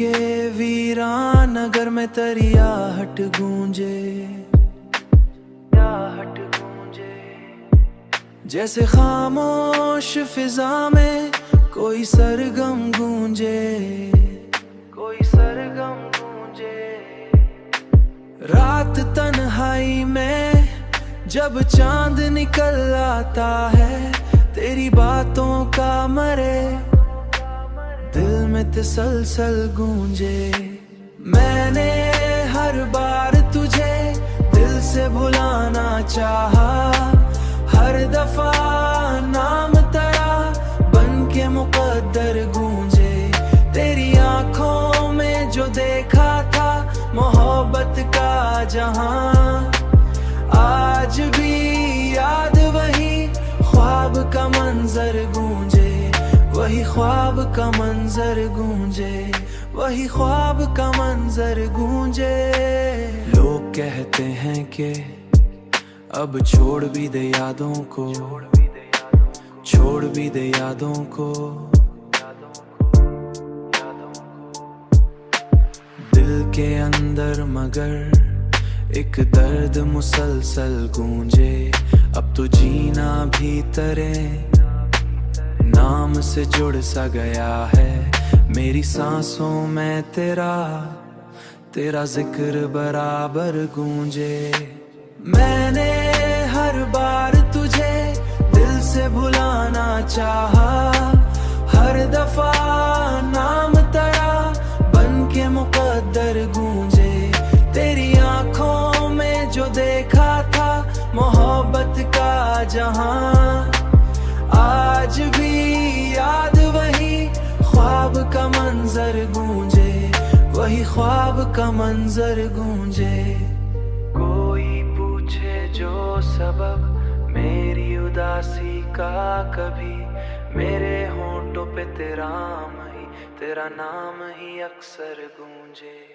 के वीरान नगर में तेरी आहट गूंजे, आहट गूंजे। जैसे खामोश फिजा में कोई सरगम गूंजे, कोई सरगम गूंजे। रात तन्हाई में जब चांद निकल आता है, तेरी बातों का मरे दिल में तसलसल गूंजे। मैंने हर बार तुझे दिल से भुलाना चाहा, हर दफा नाम तेरा बन के मुकद्दर गूंजे। तेरी आंखों में जो देखा था मोहब्बत का जहां, आज भी याद वही ख्वाब का मंजर गूंजे, वही ख्वाब का मंजर गूंजे, वही ख्वाब का मंजर गूंजे। लोग कहते हैं कि अब छोड़ भी दे यादों को, छोड़ भी दे यादों को। दिल के अंदर मगर एक दर्द मुसलसल गूंजे। अब तो जीना भी तेरे नाम से जुड़ सा गया है, मेरी सांसों में तेरा तेरा जिक्र बराबर गूंजे। मैंने हर बार तुझे दिल से भुलाना चाहा, हर दफा नाम तेरा बन के मुकद्दर गूंजे। तेरी आंखों में जो देखा था मोहब्बत का जहां, आज भी याद वही ख्वाब का मंजर गूंजे, वही ख्वाब का मंजर गूंजे। कोई पूछे जो सबब मेरी उदासी का, कभी मेरे होंठों पे तेरा नाम ही अक्सर गूंजे।